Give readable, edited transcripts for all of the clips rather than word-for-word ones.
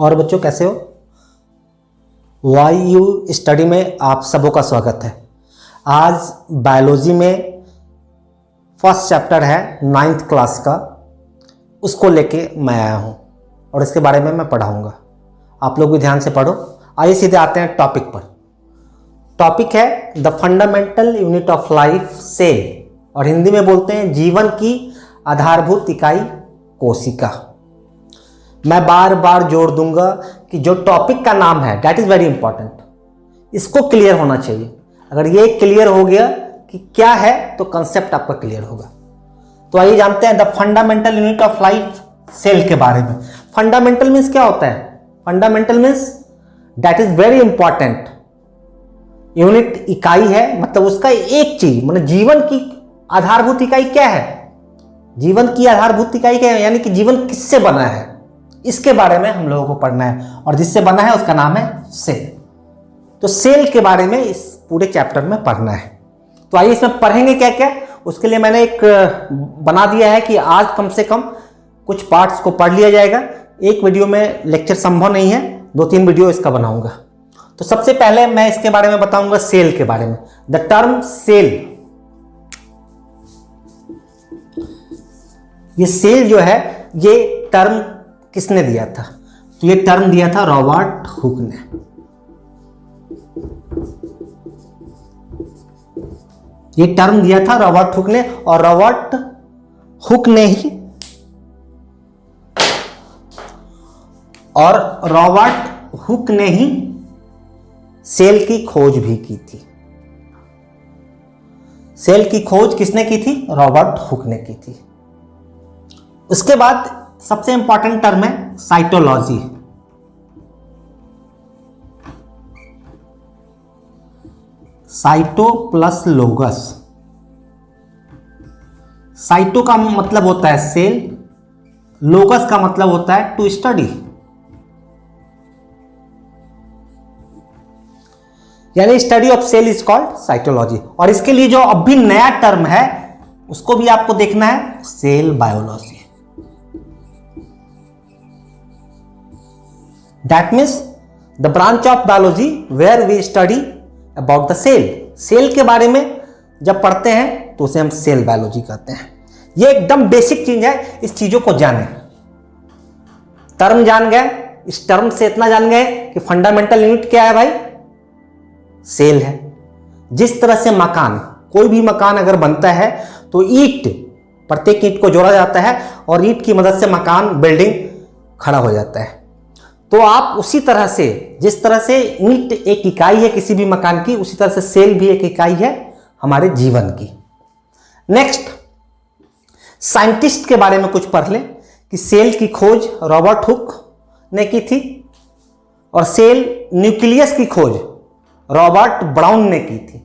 और बच्चों कैसे हो? वाई यू स्टडी में आप सबों का स्वागत है। आज बायोलॉजी में फर्स्ट चैप्टर है 9th क्लास का, उसको लेके मैं आया हूँ और इसके बारे में मैं पढ़ाऊँगा। आप लोग भी ध्यान से पढ़ो। आइए सीधे आते हैं टॉपिक पर। टॉपिक है the fundamental unit of life cell, और हिंदी में बोलते हैं जीवन की आधारभूत इकाई कोशिका। मैं बार बार जोर दूंगा कि जो टॉपिक का नाम है दैट इज वेरी इंपॉर्टेंट, इसको क्लियर होना चाहिए। अगर ये क्लियर हो गया कि क्या है तो कंसेप्ट आपका क्लियर होगा। तो आइए जानते हैं the fundamental unit of life cell के बारे में। फंडामेंटल मीन्स क्या होता है? Fundamental means that is very important. Unit इकाई है, मतलब उसका एक चीज, मतलब जीवन की आधारभूत इकाई क्या है? जीवन की आधारभूत इकाई क्या है, यानी कि जीवन किससे बना है, इसके बारे में हम लोगों को पढ़ना है। और जिससे बना है उसका नाम है सेल। तो सेल के बारे में इस पूरे चैप्टर में पढ़ना है। तो आइए इसमें पढ़ेंगे क्या क्या। उसके लिए मैंने एक बना दिया है कि आज कम से कम कुछ पार्ट्स को पढ़ लिया जाएगा। एक वीडियो में लेक्चर संभव नहीं है, 2-3 वीडियो इसका बनाऊंगा। तो सबसे पहले मैं इसके बारे में बताऊंगा सेल के बारे में। द टर्म सेल, ये सेल जो है ये टर्म किसने दिया था? तो ये टर्म दिया था रॉबर्ट हुक ने। ये टर्म दिया था रॉबर्ट हुक ने, और रॉबर्ट हुक ने ही सेल की खोज भी की थी। सेल की खोज किसने की थी? रॉबर्ट हुक ने की थी। उसके बाद सबसे इंपॉर्टेंट टर्म है साइटोलॉजी। Cyto plus लोगस। साइटो का मतलब होता है सेल, लोगस का मतलब होता है टू स्टडी, यानी study of cell is called cytology. और इसके लिए जो अभी नया टर्म है उसको भी आपको देखना है, cell biology. That means the branch of biology where we study about the cell. Cell के बारे में जब पढ़ते हैं तो उसे हम सेल बायोलॉजी कहते हैं। ये एकदम बेसिक चीज है, इस चीजों को जाने। टर्म जान गए, इस टर्म से इतना जान गए कि फंडामेंटल यूनिट क्या है भाई? सेल है। जिस तरह से मकान, कोई भी मकान अगर बनता है तो ईंट, प्रत्येक ईंट को जोड़ा जाता है और ईंट की मदद से मकान, बिल्डिंग खड़ा हो जाता है। तो आप उसी तरह से, जिस तरह से ईंट एक इकाई है किसी भी मकान की, उसी तरह से सेल भी एक इकाई है हमारे जीवन की। नेक्स्ट, साइंटिस्ट के बारे में कुछ पढ़ लें कि सेल की खोज रॉबर्ट हुक ने की थी, और सेल न्यूक्लियस की खोज रॉबर्ट ब्राउन ने की थी।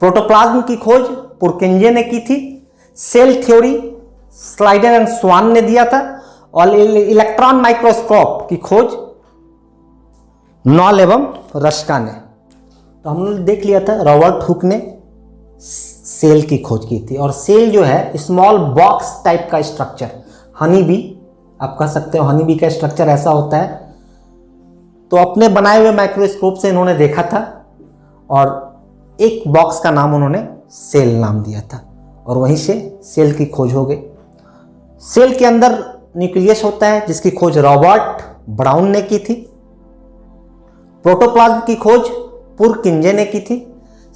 प्रोटोप्लाज्म की खोज पुरकिंजे ने की थी। सेल थ्योरी स्लाइडन एंड स्वान ने दिया था, और इलेक्ट्रॉन माइक्रोस्कोप की खोज नॉल एवं रस्का ने। तो हम लोग देख लिया था रॉबर्ट हुक ने सेल की खोज की थी। और सेल जो है स्मॉल बॉक्स टाइप का स्ट्रक्चर, हनी बी आप कह सकते हो, हनी बी का स्ट्रक्चर ऐसा होता है। तो अपने बनाए हुए माइक्रोस्कोप से इन्होंने देखा था और एक बॉक्स का नाम उन्होंने सेल नाम दिया था, और वहीं से सेल की खोज हो गई। सेल के अंदर न्यूक्लियस होता है जिसकी खोज रॉबर्ट ब्राउन ने की थी। प्रोटोप्लाज्म की खोज पुरकिंजे ने की थी।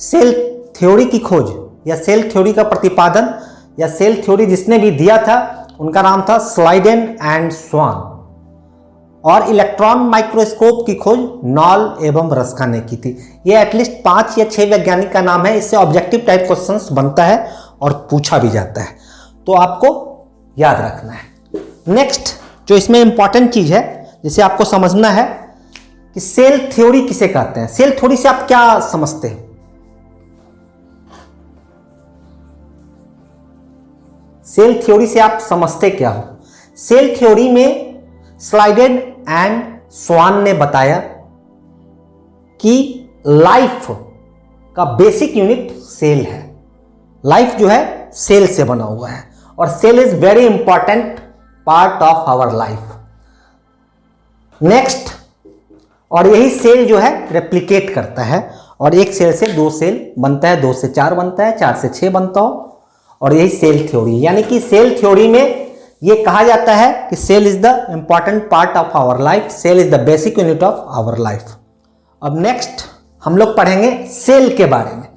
सेल थ्योरी की खोज या सेल थ्योरी का प्रतिपादन या सेल थ्योरी जिसने भी दिया था उनका नाम था स्लाइडन एंड स्वान। और इलेक्ट्रॉन माइक्रोस्कोप की खोज नॉल एवं रस्का ने की थी। ये एटलीस्ट 5 या 6 वैज्ञानिक का नाम है। इससे ऑब्जेक्टिव टाइप क्वेश्चंस बनता है और पूछा भी जाता है, तो आपको याद रखना है। नेक्स्ट जो इसमें इंपॉर्टेंट चीज है जिसे आपको समझना है कि सेल थ्योरी किसे कहते हैं। सेल थ्योरी से आप क्या समझते हैं? सेल थ्योरी से आप समझते क्या हो? सेल थ्योरी में स्लाइडन एंड स्वान ने बताया कि लाइफ का बेसिक यूनिट सेल है। लाइफ जो है सेल से बना हुआ है, और cell is very important part of our life. Next, और यही सेल जो है रेप्लिकेट करता है और एक सेल से दो सेल बनता है, 2 से 4 बनता है, 4 से 6 बनता हो, और यही सेल थ्योरी। यानी कि सेल थ्योरी में ये कहा जाता है कि cell is the important part of our life, cell is the basic unit of our life. अब नेक्स्ट हम लोग पढ़ेंगे सेल के बारे में।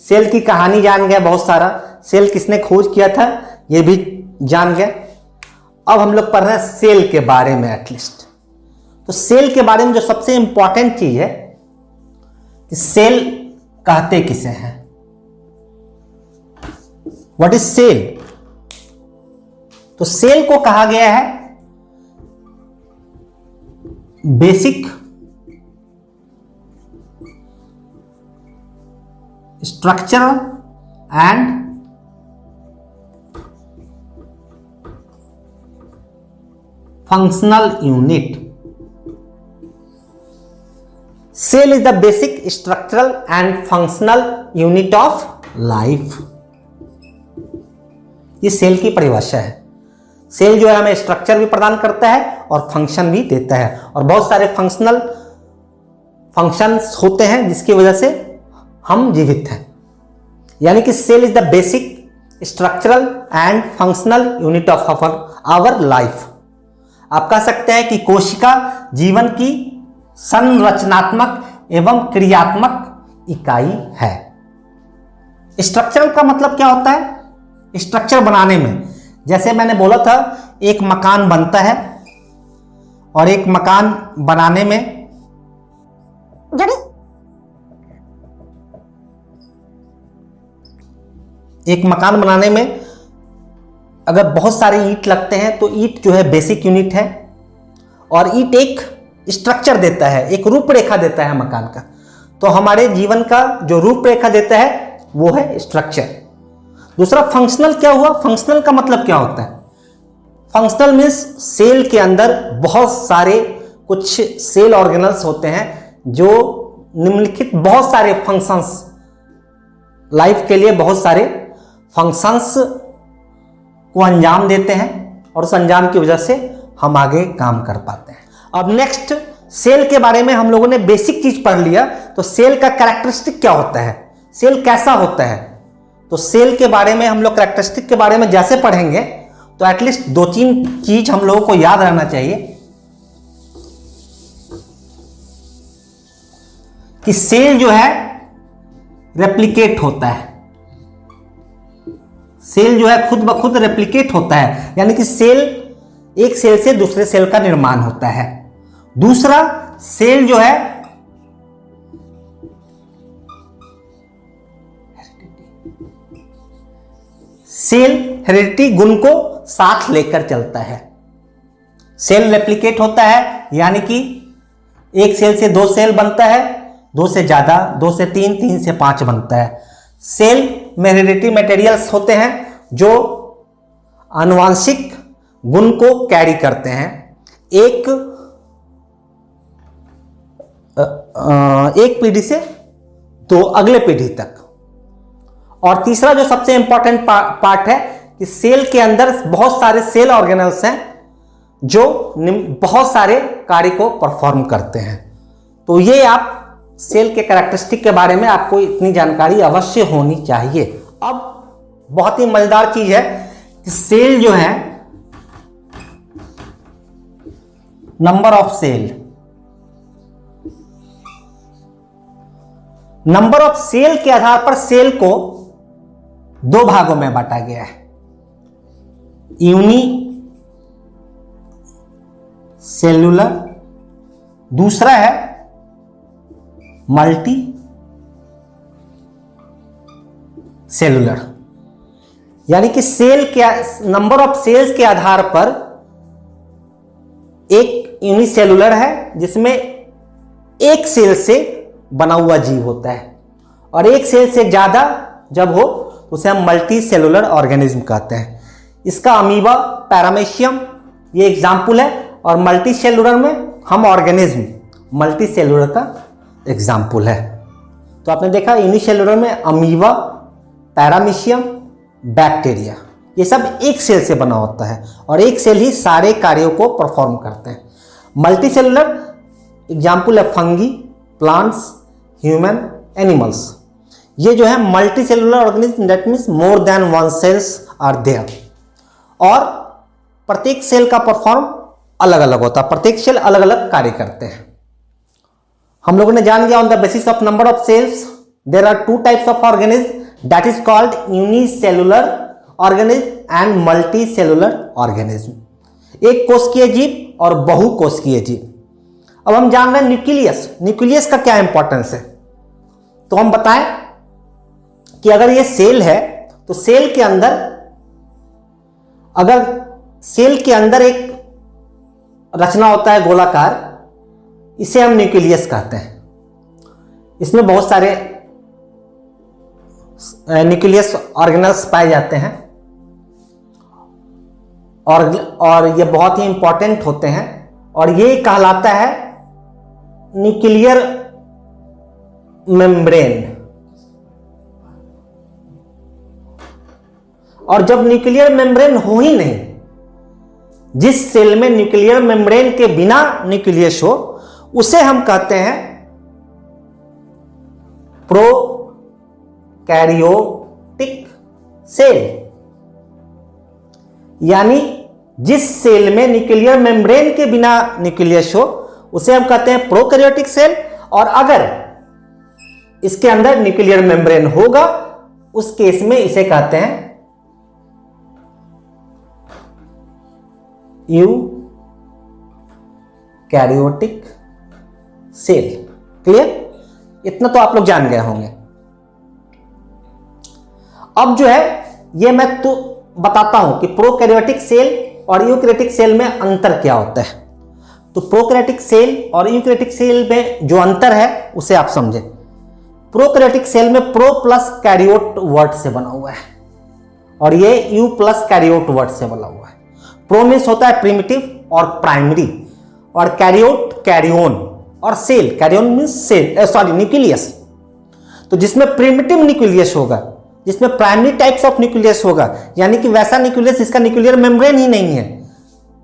सेल की कहानी जान गए बहुत सारा, सेल किसने खोज किया था ये भी जान गए। अब हम लोग पढ़ रहे हैं सेल के बारे में एटलीस्ट। तो सेल के बारे में जो सबसे इंपॉर्टेंट चीज है कि सेल कहते किसे हैं। What is cell? तो सेल को कहा गया है basic structural and functional unit. Cell is the basic structural and functional unit of life. ये सेल की परिभाषा है। सेल जो है हमें स्ट्रक्चर भी प्रदान करता है और फंक्शन भी देता है, और बहुत सारे फंक्शनल फंक्शंस होते हैं जिसकी वजह से हम जीवित हैं। यानी कि cell is the basic structural and functional unit of our life. आप कह सकते हैं कि कोशिका जीवन की संरचनात्मक एवं क्रियात्मक इकाई है। स्ट्रक्चरल का मतलब क्या होता है? स्ट्रक्चर बनाने में, जैसे मैंने बोला था एक मकान बनता है और एक मकान बनाने में अगर बहुत सारे ईंट लगते हैं तो ईंट जो है बेसिक यूनिट है, और ईंट एक स्ट्रक्चर देता है, एक रूपरेखा देता है मकान का। तो हमारे जीवन का जो रूपरेखा देता है वो है स्ट्रक्चर। दूसरा फंक्शनल क्या हुआ? फंक्शनल का मतलब क्या होता है? फंक्शनल मीन्स सेल के अंदर बहुत सारे कुछ सेल ऑर्गेनल्स होते हैं जो निम्नलिखित बहुत सारे फंक्शंस, लाइफ के लिए बहुत सारे फंक्शंस को अंजाम देते हैं, और उस अंजाम की वजह से हम आगे काम कर पाते हैं। अब नेक्स्ट, सेल के बारे में हम लोगों ने बेसिक चीज पढ़ लिया, तो सेल का कैरेक्टरिस्टिक क्या होता है, सेल कैसा होता है। तो सेल के बारे में हम लोग कैरेक्टरिस्टिक के बारे में जैसे पढ़ेंगे तो एटलीस्ट 2-3 चीज हम लोगों को याद रहना चाहिए कि सेल जो है रेप्लिकेट होता है। सेल जो है खुद ब खुद रेप्लिकेट होता है, यानी कि सेल, एक सेल से दूसरे सेल का निर्माण होता है। दूसरा, सेल जो है सेल हेरिडिटी गुण को साथ लेकर चलता है। सेल रेप्लिकेट होता है, यानी कि एक सेल से 2 सेल बनता है, 2 से ज्यादा, 2 से 3, 3 से 5 बनता है। सेल में हेरिडिटी मटेरियल्स होते हैं जो आनुवांशिक गुण को कैरी करते हैं एक पीढ़ी से तो अगले पीढ़ी तक। और तीसरा जो सबसे इंपॉर्टेंट पार्ट है कि सेल के अंदर बहुत सारे सेल ऑर्गेनल्स हैं जो बहुत सारे कार्य को परफॉर्म करते हैं। तो ये आप सेल के कैरेक्टरिस्टिक के बारे में आपको इतनी जानकारी अवश्य होनी चाहिए। अब बहुत ही मजेदार चीज है कि सेल जो है, number of cell, number of cell के आधार पर सेल को 2 भागों में बांटा गया है। यूनी सेल्यूलर, दूसरा है मल्टी सेलुलर। यानी कि सेल के नंबर ऑफ सेल्स के आधार पर एक यूनिसेलुलर है जिसमें एक सेल से बना हुआ जीव होता है, और एक सेल से ज्यादा जब हो तो उसे हम मल्टी सेलुलर ऑर्गेनिज्म कहते हैं। इसका अमीबा, पैरामीशियम ये एग्जाम्पल है, और मल्टी सेलुलर में हम ऑर्गेनिज्म मल्टी सेलुलर का एग्जाम्पल है। तो आपने देखा यूनिसेलुलर में अमीबा, पैरामीशियम, बैक्टीरिया, ये सब एक सेल से बना होता है और एक सेल ही सारे कार्यों को परफॉर्म करते हैं। मल्टी सेलुलर एग्जाम्पल है फंगी, प्लांट्स, ह्यूमन, एनिमल्स। ये जो है multicellular organism, that means more than one cells are there, और प्रत्येक सेल का परफॉर्म अलग अलग होता है, प्रत्येक सेल अलग अलग कार्य करते हैं। हम लोगों ने जान लिया on the basis of number of cells there are two types of organism, that is called unicellular organism and multicellular organism. एक कोशिकीय जीव और बहुकोशिकीय जीव। अब हम जान रहे हैं न्यूक्लियस। न्यूक्लियस का क्या इंपॉर्टेंस है, तो हम बताएं कि अगर ये सेल है तो सेल के अंदर, अगर सेल के अंदर एक रचना होता है गोलाकार, इसे हम न्यूक्लियस कहते हैं। इसमें बहुत सारे न्यूक्लियस ऑर्गेनल्स पाए जाते हैं और ये बहुत ही इंपॉर्टेंट होते हैं, और ये कहलाता है न्यूक्लियर मेम्ब्रेन। और जब न्यूक्लियर मेम्ब्रेन हो ही नहीं, जिस सेल में न्यूक्लियर मेम्ब्रेन के बिना न्यूक्लियस हो, उसे हम कहते हैं प्रोकैरियोटिक सेल। यानी जिस सेल में न्यूक्लियर मेम्ब्रेन के बिना न्यूक्लियस हो, उसे हम कहते हैं प्रोकैरियोटिक सेल। और अगर इसके अंदर न्यूक्लियर मेम्ब्रेन होगा, उस केस में इसे कहते हैं यूकैरियोटिक सेल। क्लियर? इतना तो आप लोग जान गए होंगे। अब जो है ये मैं तो बताता हूं कि प्रोकैरियोटिक सेल और यूकैरियोटिक सेल में अंतर क्या होता है। तो प्रोकैरियोटिक सेल और यूकैरियोटिक सेल में जो अंतर है उसे आप समझें। प्रोकैरियोटिक सेल में प्रो प्लस कैरियोट वर्ड से बना हुआ है, और ये यू प्लस कैरियोट वर्ड से बना हुआ है। प्रो मीन्स होता है प्रिमिटिव और प्राइमरी, और कैरियोट कैरियोन, और cell, karyon means cell, sorry nucleus. तो जिसमें प्रिमिटिव न्यूक्लियस होगा, जिसमें प्राइमरी टाइप्स ऑफ न्यूक्लियस होगा, यानी कि वैसा न्यूक्लियस जिसका न्यूक्लियर मेम्ब्रेन ही नहीं है,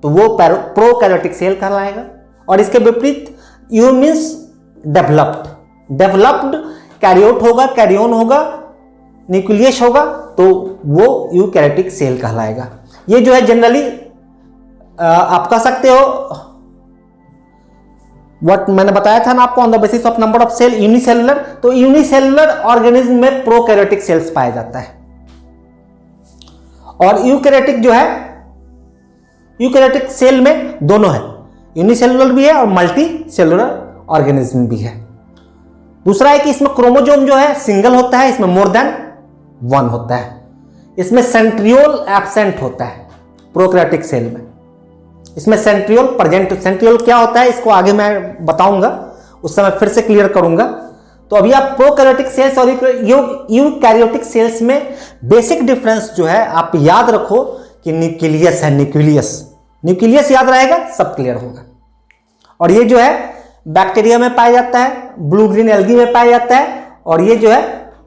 तो वो प्रोकैरियोटिक सेल कहलाएगा। और इसके विपरीत यू मीन्स डेवलप्ड, डेवलप्ड कैरियोट होगा, कैरियोन होगा, न्यूक्लियस होगा, तो वो यूकैरियोटिक सेल कहलाएगा। ये जो है जनरली आप कह सकते हो व्हाट मैंने बताया था ना आपको, on the basis of number of cell unicellular. तो यूनिसेलुलर ऑर्गेनिज्म में प्रोकैरियोटिक सेल्स पाया जाता है, और यूकैरियोटिक जो है, यूकैरियोटिक सेल में दोनों है, यूनिसेलुलर भी है और मल्टी सेलुलर ऑर्गेनिज्म भी है। दूसरा है कि इसमें क्रोमोजोम जो है सिंगल होता है, इसमें मोर देन वन होता है। इसमें सेंट्रियोल एब्सेंट होता है प्रोकैरियोटिक सेल में, इसमें सेंट्रियोल प्रेजेंट। सेंट्रियोल क्या होता है इसको आगे मैं बताऊंगा, उस समय फिर से क्लियर करूंगा। तो अभी आप प्रोकैरियोटिक सेल्स और यूकैरियोटिक सेल्स में बेसिक डिफरेंस जो है आप याद रखो कि न्यूक्लियस है, न्यूक्लियस, न्यूक्लियस याद रहेगा, सब क्लियर होगा। और ये जो है बैक्टीरिया में पाया जाता है, ब्लू ग्रीन एल्गी में पाया जाता है, और ये जो है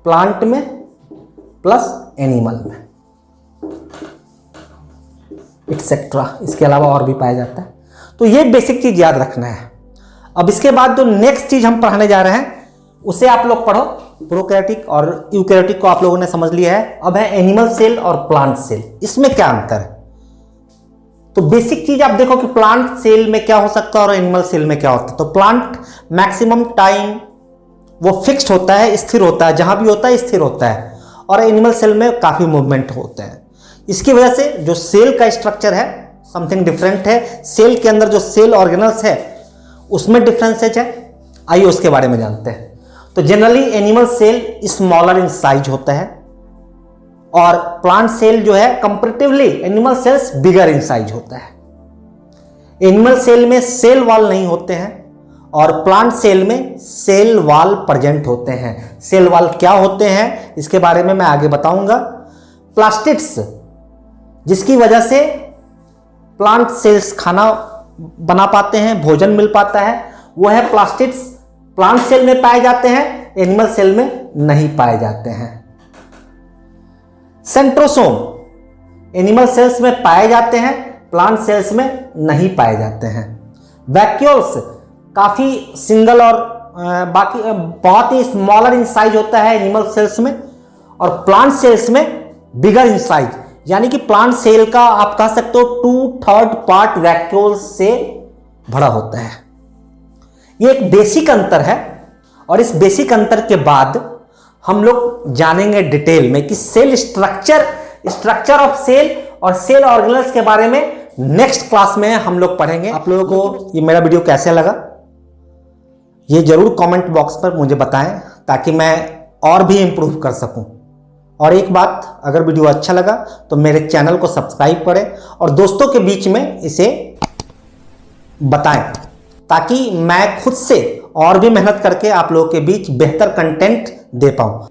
प्लांट में प्लस एनिमल में, एक्सेट्रा, इसके अलावा और भी पाया जाता है। तो ये बेसिक चीज याद रखना है। अब इसके बाद जो नेक्स्ट चीज हम पढ़ाने जा रहे हैं उसे आप लोग पढ़ो। प्रोकैरियोटिक और यूकैरियोटिक को आप लोगों ने समझ लिया है। अब है एनिमल सेल और प्लांट सेल, इसमें क्या अंतर है। तो बेसिक चीज आप देखो कि प्लांट सेल में क्या हो सकता है और एनिमल सेल में क्या होता है। तो प्लांट मैक्सिमम टाइम वो फिक्स्ड होता है, स्थिर होता है, जहां भी होता है स्थिर होता है, और एनिमल सेल में काफी मूवमेंट होते हैं। इसकी वजह से जो सेल का स्ट्रक्चर है समथिंग डिफरेंट है। सेल के अंदर जो सेल ऑर्गेनल्स है उसमें डिफरेंसेज है। आइए उसके बारे में जानते हैं। तो generally animal cell smaller in size होता है, और प्लांट सेल जो है comparatively animal cells bigger in size होता है। एनिमल सेल में सेल वॉल नहीं होते हैं, और प्लांट सेल में सेल वॉल प्रेजेंट होते हैं। सेल वॉल क्या होते हैं इसके बारे में मैं आगे बताऊंगा। प्लास्टिड्स, जिसकी वजह से प्लांट सेल्स खाना बना पाते हैं, भोजन मिल पाता है, वो है प्लास्टिड्स। प्लांट सेल में पाए जाते हैं, एनिमल सेल में नहीं पाए जाते हैं। सेंट्रोसोम एनिमल सेल्स में पाए जाते हैं, प्लांट सेल्स में नहीं पाए जाते हैं। वैक्यूल्स काफ़ी सिंगल और बाकी बहुत ही स्मॉलर इन साइज होता है एनिमल सेल्स में, और प्लांट सेल्स में बिगर इन साइज, यानी कि प्लांट सेल का आप कह सकते हो 2/3 पार्ट वैक्यूल्स से भरा होता है। ये एक बेसिक अंतर है, और इस बेसिक अंतर के बाद हम लोग जानेंगे डिटेल में कि सेल स्ट्रक्चर ऑफ सेल और सेल ऑर्गेनेल्स के बारे में नेक्स्ट क्लास में हम लोग पढ़ेंगे। आप लोगों को ये मेरा वीडियो कैसे लगा ये जरूर कमेंट बॉक्स पर मुझे बताएं, ताकि मैं और भी इंप्रूव कर सकूं। और एक बात, अगर वीडियो अच्छा लगा तो मेरे चैनल को सब्सक्राइब करें और दोस्तों के बीच में इसे बताएं, ताकि मैं खुद से और भी मेहनत करके आप लोगों के बीच बेहतर कंटेंट दे पाऊं।